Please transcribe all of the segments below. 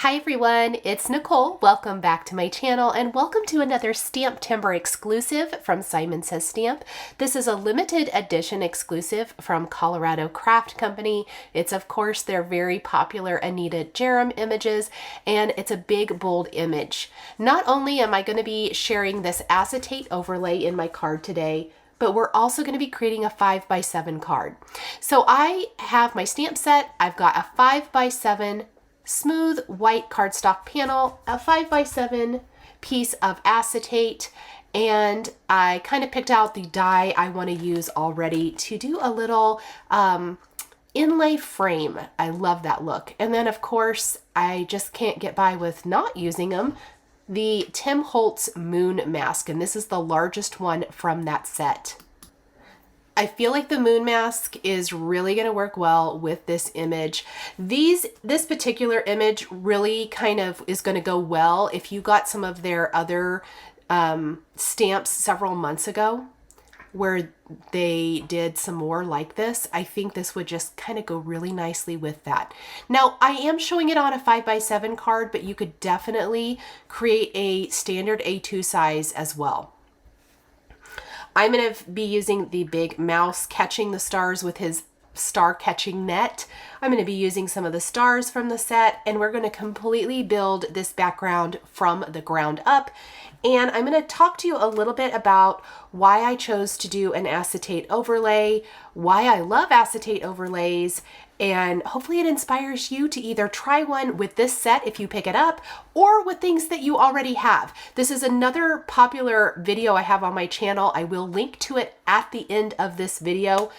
Hi everyone, it's Nicole. Welcome back to my channel and welcome to another STAMPtember exclusive from Simon Says Stamp. This is a limited edition exclusive from Colorado Craft Company. It's of course their very popular Anita Jerem images, and it's a big bold image. Not only am I going to be sharing this acetate overlay in my card today, but we're also going to be creating a 5x7 card. So I have my stamp set. I've got a 5x7 smooth white cardstock panel, a 5x7 piece of acetate, and I kind of picked out the die I want to use already to do a little inlay frame. I love that look. And then of course, I just can't get by with not using them. The Tim Holtz Moon Mask, and this is the largest one from that set. I feel like the moon mask is really going to work well with this image. This particular image really kind of is going to go well if you got some of their other stamps several months ago where they did some more like this. I think this would just kind of go really nicely with that. Now, I am showing it on a 5x7 card, but you could definitely create a standard A2 size as well. I'm going to be using the big mouse catching the stars with his star catching net. I'm going to be using some of the stars from the set, and we're going to completely build this background from the ground up. And I'm going to talk to you a little bit about why I chose to do an acetate overlay, why I love acetate overlays, and hopefully it inspires you to either try one with this set if you pick it up or with things that you already have. This is another popular video I have on my channel. I will link to it at the end of this video.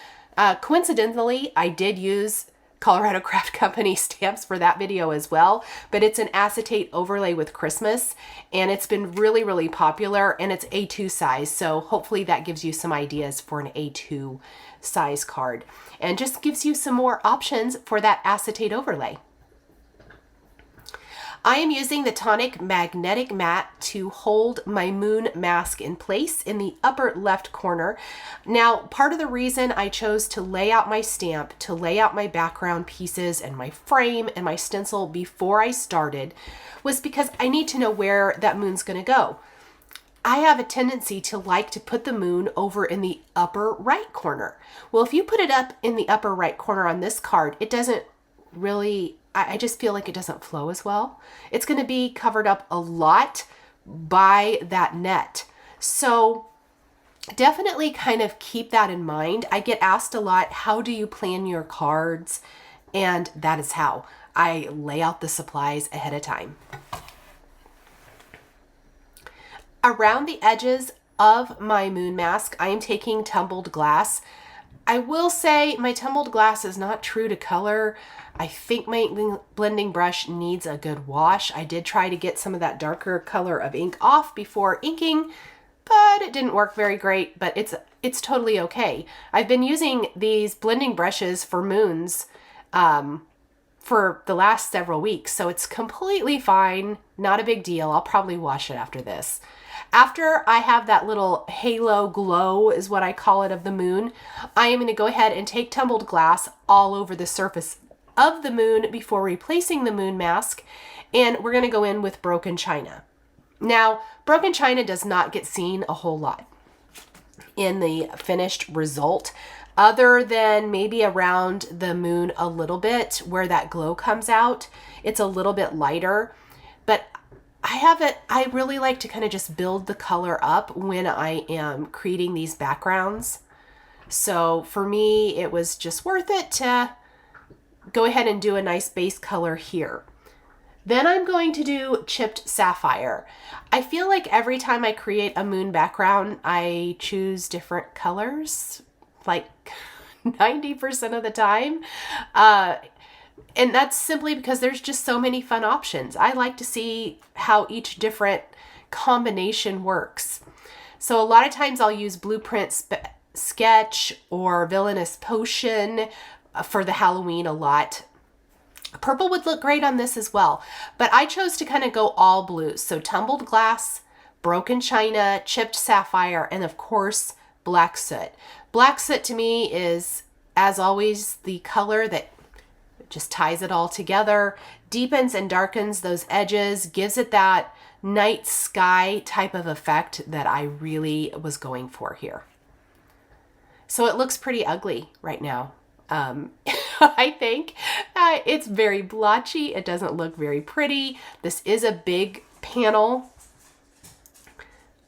Coincidentally, I did use Colorado Craft Company stamps for that video as well, but it's an acetate overlay with Christmas, and it's been really, really popular, and it's A2 size, so hopefully that gives you some ideas for an A2 size card and just gives you some more options for that acetate overlay. I am using the Tonic Magnetic Mat to hold my moon mask in place in the upper left corner. Now, part of the reason I chose to lay out my stamp, to lay out my background pieces and my frame and my stencil before I started was because I need to know where that moon's going to go. I have a tendency to like to put the moon over in the upper right corner. Well, if you put it up in the upper right corner on this card, it doesn't really, I just feel like it doesn't flow as well. It's going to be covered up a lot by that net. So definitely kind of keep that in mind. I get asked a lot, how do you plan your cards? And that is how I lay out the supplies ahead of time. Around the edges of my moon mask, I am taking tumbled glass. I will say my tumbled glass is not true to color. I think my blending brush needs a good wash. I did try to get some of that darker color of ink off before inking, but it didn't work very great, but it's totally okay. I've been using these blending brushes for moons for the last several weeks, so it's completely fine, not a big deal. I'll probably wash it after this. After I have that little halo glow, is what I call it, of the moon, I am going to go ahead and take tumbled glass all over the surface of the moon before replacing the moon mask, and we're going to go in with broken china. Now, broken china does not get seen a whole lot in the finished result, other than maybe around the moon a little bit where that glow comes out. It's a little bit lighter, but I really like to kind of just build the color up when I am creating these backgrounds. So for me, it was just worth it to go ahead and do a nice base color here. Then I'm going to do chipped sapphire. I feel like every time I create a moon background, I choose different colors, like 90% of the time. And that's simply because there's just so many fun options. I like to see how each different combination works. So a lot of times I'll use Blueprint Sketch or Villainous Potion for the Halloween a lot. Purple would look great on this as well, but I chose to kind of go all blues. So tumbled glass, broken china, chipped sapphire, and of course, black soot. Black soot to me is, as always, the color that just ties it all together. deepens and darkens those edges, gives it that night sky type of effect that I really was going for here. So it looks pretty ugly right now. I think it's very blotchy. It doesn't look very pretty. This is a big panel.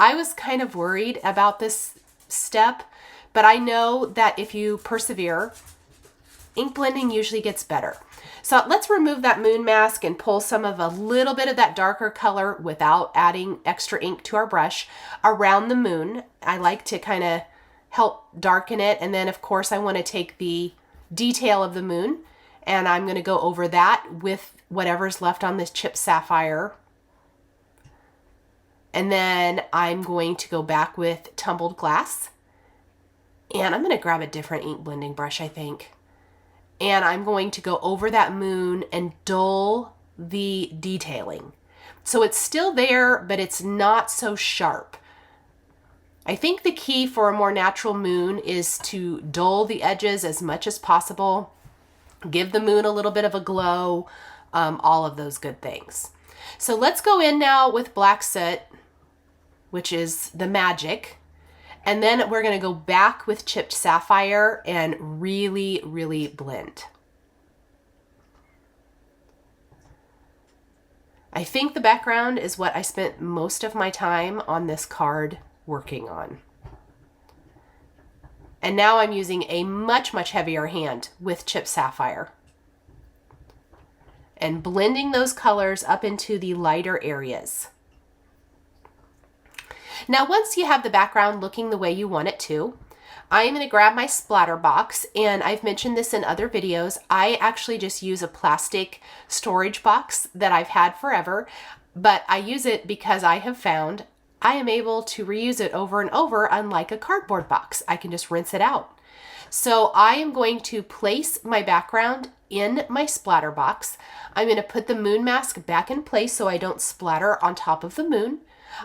I was kind of worried about this step, but I know that if you persevere, ink blending usually gets better. So let's remove that moon mask and pull some of a little bit of that darker color without adding extra ink to our brush around the moon. I like to kind of help darken it. And then of course I want to take the detail of the moon and I'm going to go over that with whatever's left on this chipped sapphire. And then I'm going to go back with tumbled glass. And I'm going to grab a different ink blending brush, I think. And I'm going to go over that moon and dull the detailing. So it's still there, but it's not so sharp. I think the key for a more natural moon is to dull the edges as much as possible. Give the moon a little bit of a glow, all of those good things. So let's go in now with black soot, which is the magic. And then we're going to go back with chipped sapphire and really, really blend. I think the background is what I spent most of my time on this card working on. And now I'm using a much, much heavier hand with chipped sapphire and blending those colors up into the lighter areas. Now, once you have the background looking the way you want it to, I'm going to grab my splatter box, and I've mentioned this in other videos. I actually just use a plastic storage box that I've had forever, but I use it because I have found I am able to reuse it over and over, unlike a cardboard box. I can just rinse it out. So I am going to place my background in my splatter box. I'm going to put the moon mask back in place so I don't splatter on top of the moon.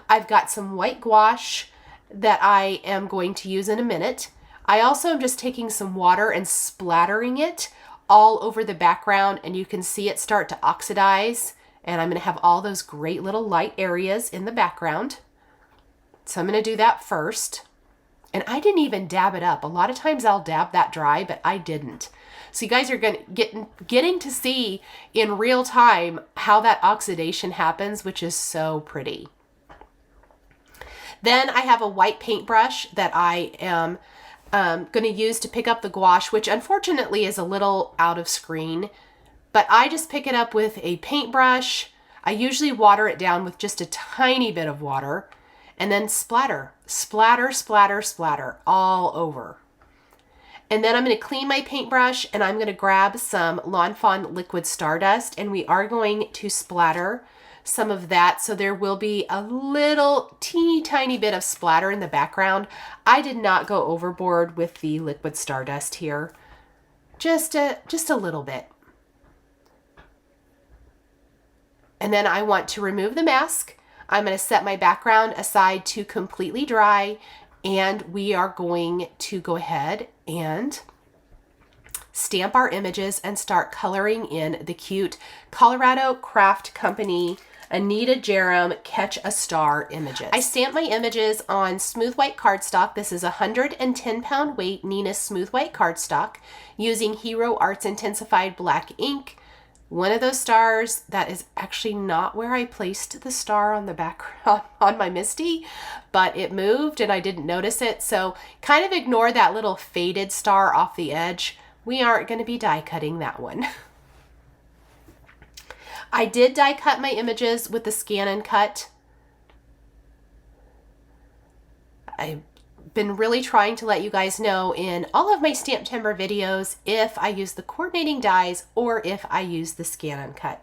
I've got some white gouache that I am going to use in a minute. I also am just taking some water and splattering it all over the background, and you can see it start to oxidize, and I'm going to have all those great little light areas in the background. So I'm going to do that first. And I didn't even dab it up. A lot of times I'll dab that dry, but I didn't. So you guys are getting to see in real time how that oxidation happens, which is so pretty. Then I have a white paintbrush that I am going to use to pick up the gouache, which unfortunately is a little out of screen, but I just pick it up with a paintbrush. I usually water it down with just a tiny bit of water and then splatter, splatter, splatter, splatter all over. And then I'm going to clean my paintbrush and I'm going to grab some Lawn Fawn liquid Stardust, and we are going to splatter some of that, so there will be a little teeny tiny bit of splatter in the background. I did not go overboard with the liquid Stardust here, just a little bit. And then I want to remove the mask. I'm going to set my background aside to completely dry, and we are going to go ahead and stamp our images and start coloring in the cute Colorado Craft Company Anita Jerem Catch a Star images. I stamped my images on smooth white cardstock. This is 110-pound weight Neenah smooth white cardstock using Hero Arts Intensified black ink. One of those stars, that is actually not where I placed the star on the background on my Misty, but it moved and I didn't notice it. So kind of ignore that little faded star off the edge. We aren't going to be die cutting that one. I did die cut my images with the Scan and Cut. I've been really trying to let you guys know in all of my STAMPtember videos if I use the coordinating dies or if I use the Scan and Cut.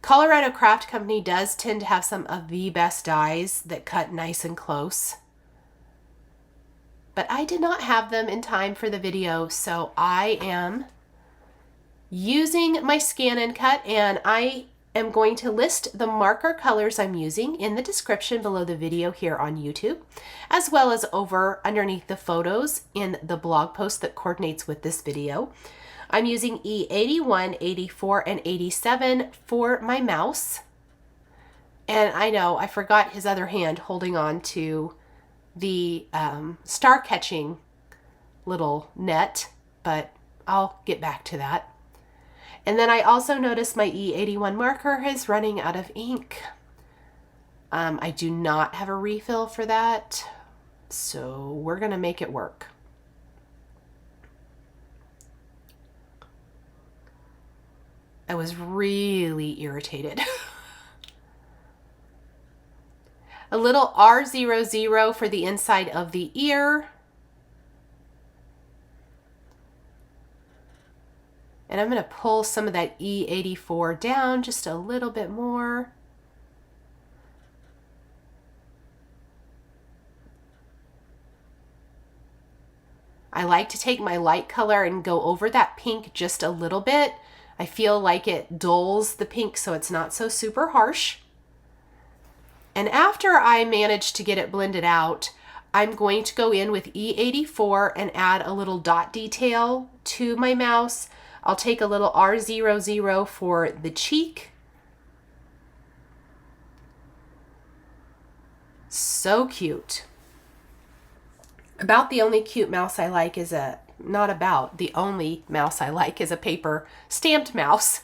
Colorado Craft Company does tend to have some of the best dies that cut nice and close, but I did not have them in time for the video, so I am using my Scan and Cut, and I am going to list the marker colors I'm using in the description below the video here on YouTube, as well as over underneath the photos in the blog post that coordinates with this video. I'm using E81, 84, and 87 for my mouse. And I know I forgot his other hand holding on to the star catching little net, but I'll get back to that. And then I also noticed my E81 marker is running out of ink. I do not have a refill for that, so we're gonna make it work. I was really irritated. A little R00 for the inside of the ear. And I'm going to pull some of that E84 down just a little bit more. I like to take my light color and go over that pink just a little bit. I feel like it dulls the pink so it's not so super harsh. And after I manage to get it blended out, I'm going to go in with E84 and add a little dot detail to my mouse. I'll take a little R00 for the cheek. So cute. About the only cute mouse I like is the only mouse I like is a paper stamped mouse.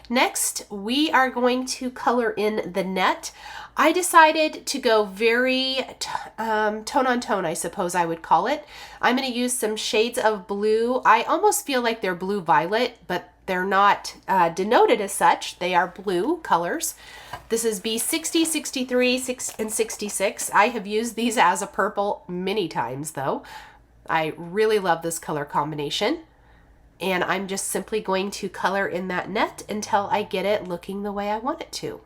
Next, we are going to color in the net. I decided to go very tone on tone, I suppose I would call it. I'm going to use some shades of blue. I almost feel like they're blue violet, but they're not denoted as such. They are blue colors. This is B60, 63, and 66. I have used these as a purple many times though. I really love this color combination. And I'm just simply going to color in that net until I get it looking the way I want it to.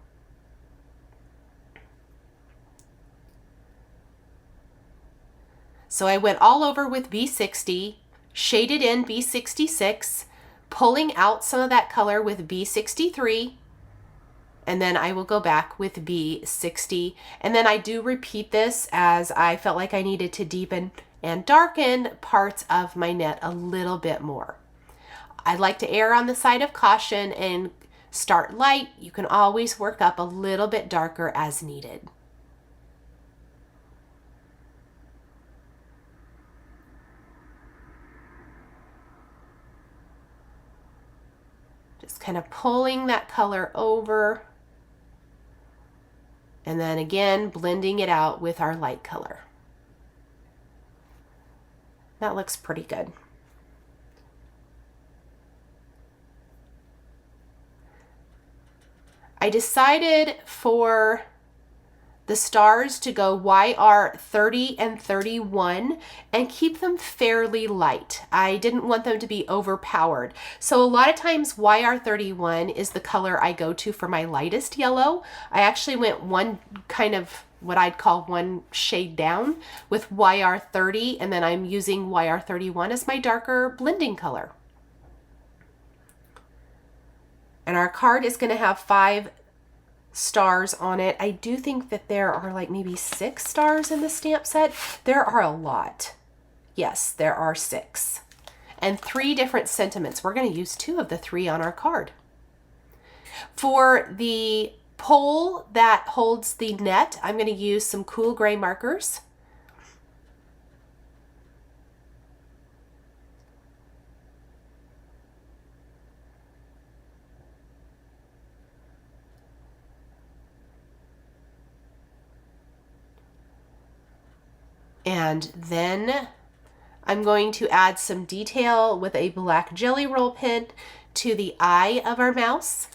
So I went all over with B60, shaded in B66, pulling out some of that color with B63, and then I will go back with B60. And then I do repeat this as I felt like I needed to deepen and darken parts of my net a little bit more. I like to err on the side of caution and start light. You can always work up a little bit darker as needed. Just kind of pulling that color over. And then again, blending it out with our light color. That looks pretty good. I decided for the stars to go YR 30 and 31 and keep them fairly light. I didn't want them to be overpowered. So a lot of times YR 31 is the color I go to for my lightest yellow. I actually went one kind of what I'd call one shade down with YR 30, and then I'm using YR 31 as my darker blending color. And our card is going to have 5 stars on it. I do think that there are like maybe 6 stars in the stamp set. There are a lot. Yes, there are 6. And 3 different sentiments. We're going to use 2 of the 3 on our card. For the pole that holds the net, I'm going to use some cool gray markers. And then I'm going to add some detail with a black jelly roll pen to the eye of our mouse.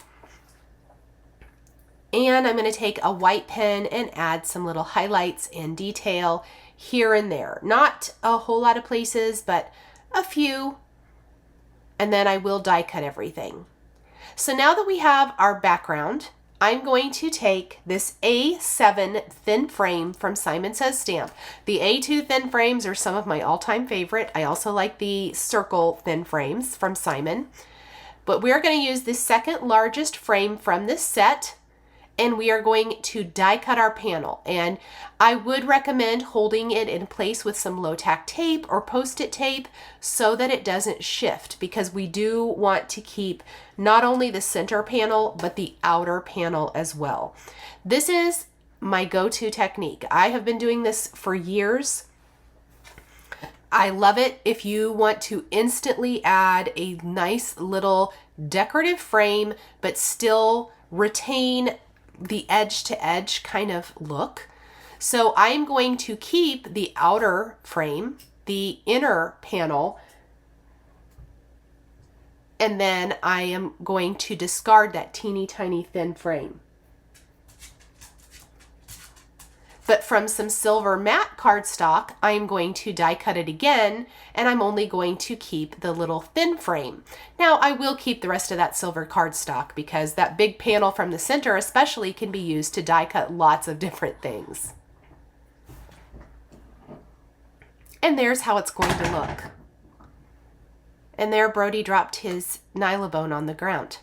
And I'm going to take a white pen and add some little highlights and detail here and there. Not a whole lot of places, but a few. And then I will die cut everything. So now that we have our background, I'm going to take this A7 thin frame from Simon Says Stamp. The A2 thin frames are some of my all-time favorite. I also like the circle thin frames from Simon. But we're going to use the second largest frame from this set, and we are going to die cut our panel. And I would recommend holding it in place with some low-tack tape or post-it tape so that it doesn't shift, because we do want to keep not only the center panel, but the outer panel as well. This is my go-to technique. I have been doing this for years. I love it if you want to instantly add a nice little decorative frame, but still retain the edge to edge kind of look. So I'm going to keep the outer frame, the inner panel, and then I am going to discard that teeny tiny thin frame. But from some silver matte cardstock, I'm going to die cut it again, and I'm only going to keep the little thin frame. Now, I will keep the rest of that silver cardstock because that big panel from the center especially can be used to die cut lots of different things. And there's how it's going to look. And there Brody dropped his nylabone on the ground.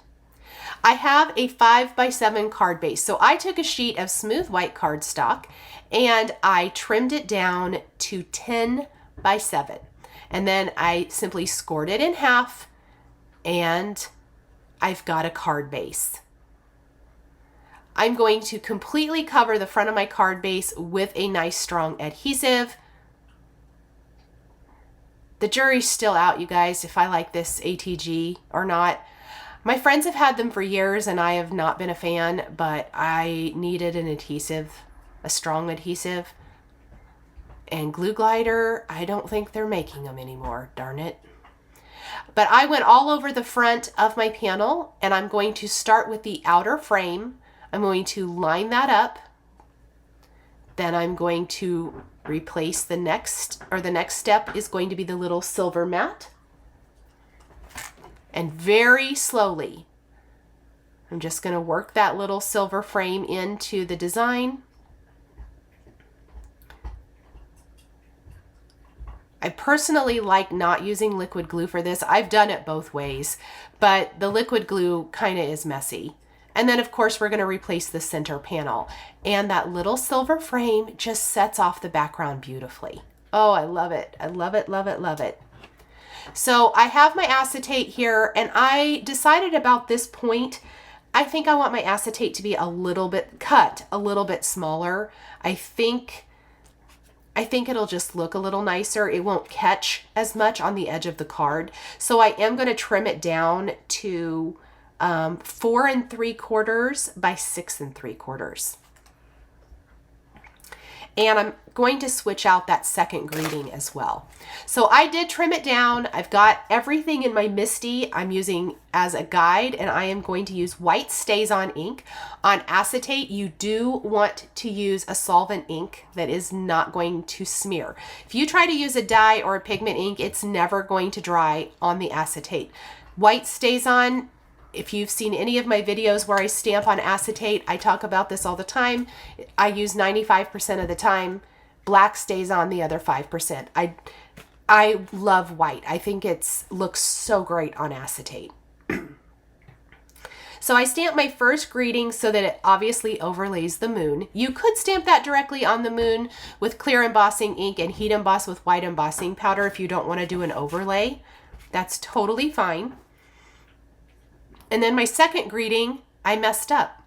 I have a 5x7 card base. So I took a sheet of smooth white cardstock and I trimmed it down to 10x7. And then I simply scored it in half and I've got a card base. I'm going to completely cover the front of my card base with a nice strong adhesive. The jury's still out, you guys, if I like this ATG or not. My friends have had them for years and I have not been a fan, but I needed an adhesive, a strong adhesive. And Glue Glider, I don't think they're making them anymore, darn it. But I went all over the front of my panel and I'm going to start with the outer frame. I'm going to line that up. Then I'm going to replace the next step is going to be the little silver matte. And very slowly, I'm just going to work that little silver frame into the design. I personally like not using liquid glue for this. I've done it both ways, but the liquid glue kind of is messy. And then of course we're going to replace the center panel, and that little silver frame just sets off the background beautifully. Oh, I love it. I love it, love it, love it. So I have my acetate here, and I decided about this point, I think I want my acetate to be a little bit cut, a little bit smaller. I think it'll just look a little nicer. It won't catch as much on the edge of the card. So I am going to trim it down to 4 3/4 by 6 3/4. And I'm going to switch out that second greeting as well. So I did trim it down. I've got everything in my Misty I'm using as a guide, and I am going to use white Stazon ink. On acetate, you do want to use a solvent ink that is not going to smear. If you try to use a dye or a pigment ink, it's never going to dry on the acetate. White Stazon, if you've seen any of my videos where I stamp on acetate, I talk about this all the time. I use 95% of the time. Black stays on the other 5%. I love white. I think it looks so great on acetate. So I stamped my first greeting so that it obviously overlays the moon. You could stamp that directly on the moon with clear embossing ink and heat emboss with white embossing powder if you don't want to do an overlay. That's totally fine. And then my second greeting, I messed up.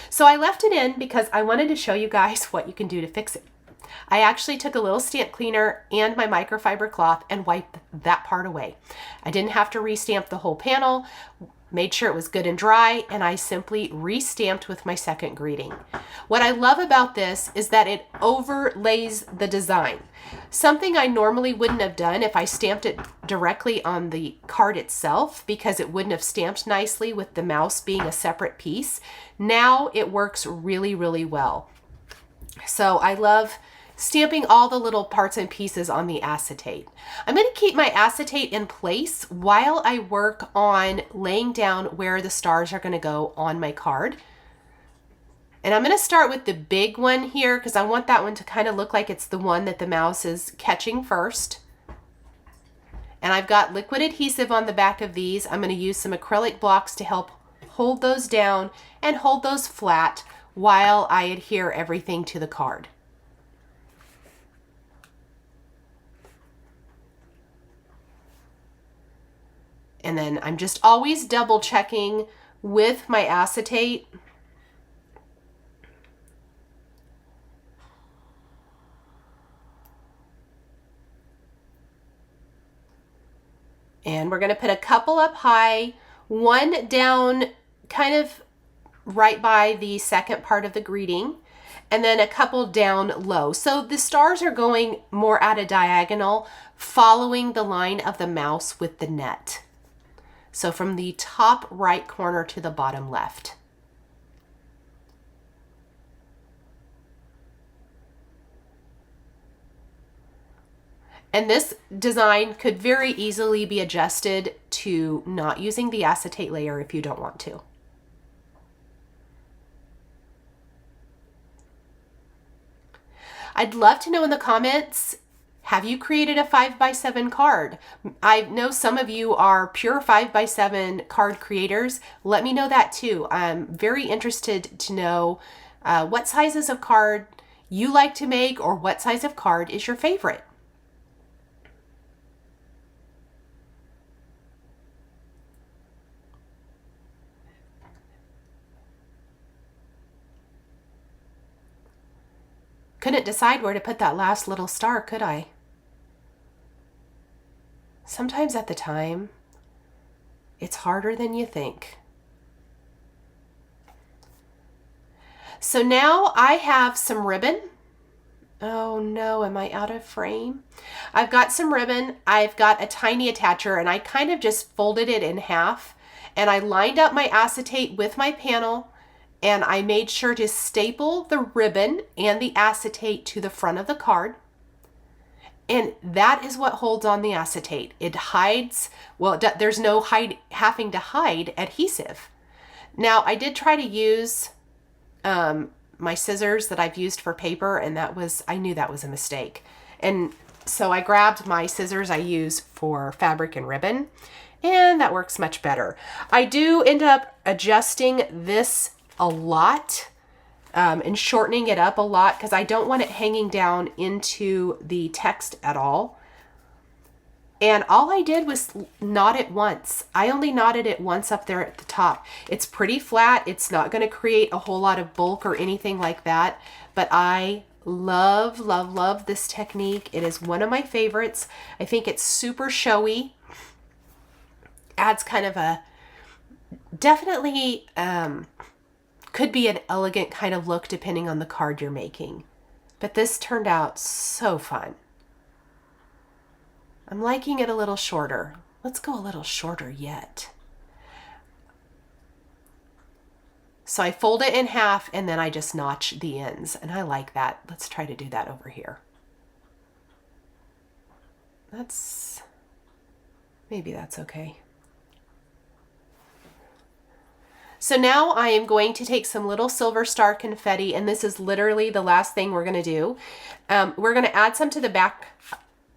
So I left it in because I wanted to show you guys what you can do to fix it. I actually took a little stamp cleaner and my microfiber cloth and wiped that part away. I didn't have to restamp the whole panel, made sure it was good and dry, and I simply restamped with my second greeting. What I love about this is that it overlays the design. Something I normally wouldn't have done if I stamped it directly on the card itself, because it wouldn't have stamped nicely with the mouse being a separate piece. Now it works really, really well. So I love stamping all the little parts and pieces on the acetate. I'm going to keep my acetate in place while I work on laying down where the stars are going to go on my card. And I'm going to start with the big one here because I want that one to kind of look like it's the one that the mouse is catching first. And I've got liquid adhesive on the back of these. I'm going to use some acrylic blocks to help hold those down and hold those flat while I adhere everything to the card. And then I'm just always double checking with my acetate. And we're going to put a couple up high, one down kind of right by the second part of the greeting, and then a couple down low. So the stars are going more at a diagonal, following the line of the mouse with the net. So from the top right corner to the bottom left. And this design could very easily be adjusted to not using the acetate layer if you don't want to. I'd love to know in the comments, have you created a 5x7 card? I know some of you are pure 5x7 card creators. Let me know that too. I'm very interested to know what sizes of card you like to make, or what size of card is your favorite. Couldn't decide where to put that last little star, could I? Sometimes at the time, it's harder than you think. So now I have some ribbon. Oh no, am I out of frame? I've got some ribbon. I've got a tiny attacher, and I kind of just folded it in half, and I lined up my acetate with my panel, and I made sure to staple the ribbon and the acetate to the front of the card. And that is what holds on the acetate. It hides, well, there's no having to hide adhesive. Now, I did try to use my scissors that I've used for paper, and I knew that was a mistake. And so I grabbed my scissors I use for fabric and ribbon, and that works much better. I do end up adjusting this a lot and shortening it up a lot because I don't want it hanging down into the text at all. And all I did was knot it once. I only knotted it once up there at the top. It's pretty flat. It's not going to create a whole lot of bulk or anything like that, but I love, love, love this technique. It is one of my favorites. I think it's super showy. Adds kind of a, definitely, could be an elegant kind of look depending on the card you're making. But this turned out so fun. I'm liking it a little shorter. Let's go a little shorter yet. So I fold it in half and then I just notch the ends, and I like that. Let's try to do that over here. Maybe that's okay. So now I am going to take some little silver star confetti, and this is literally the last thing we're going to do. We're going to add some to the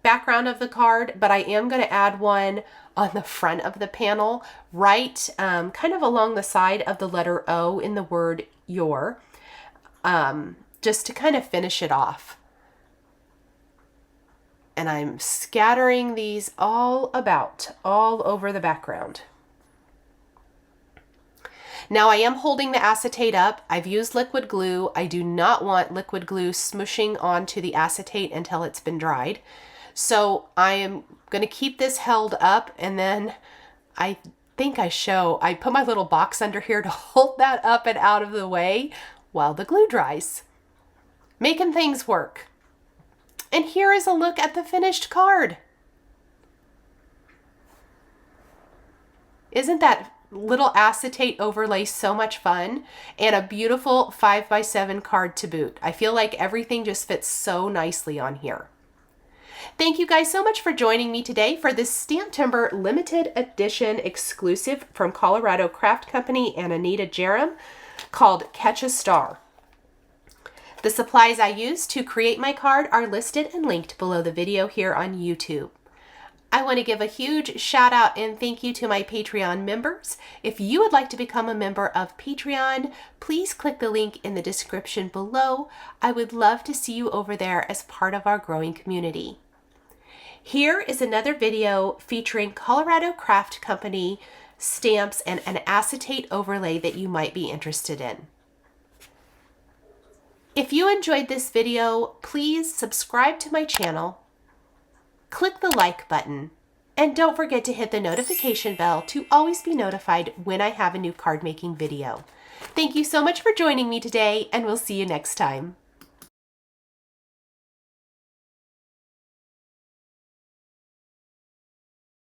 background of the card, but I am going to add one on the front of the panel, right kind of along the side of the letter O in the word your, just to kind of finish it off. And I'm scattering these all over the background. Now I am holding the acetate up. I've used liquid glue. I do not want liquid glue smushing onto the acetate until it's been dried. So I am going to keep this held up, and then I put my little box under here to hold that up and out of the way while the glue dries. Making things work. And here is a look at the finished card. Isn't that little acetate overlay so much fun? And a beautiful 5x7 card to boot. I feel like everything just fits so nicely on here. Thank you guys so much for joining me today for this STAMPtember limited edition exclusive from Colorado Craft Company and Anita Jerem called Catch a Star. The supplies I used to create my card are listed and linked below the video here on YouTube. I want to give a huge shout out and thank you to my Patreon members. If you would like to become a member of Patreon, please click the link in the description below. I would love to see you over there as part of our growing community. Here is another video featuring Colorado Craft Company stamps and an acetate overlay that you might be interested in. If you enjoyed this video, please subscribe to my channel, click the like button, and don't forget to hit the notification bell to always be notified when I have a new card making video. Thank you so much for joining me today, and we'll see you next time.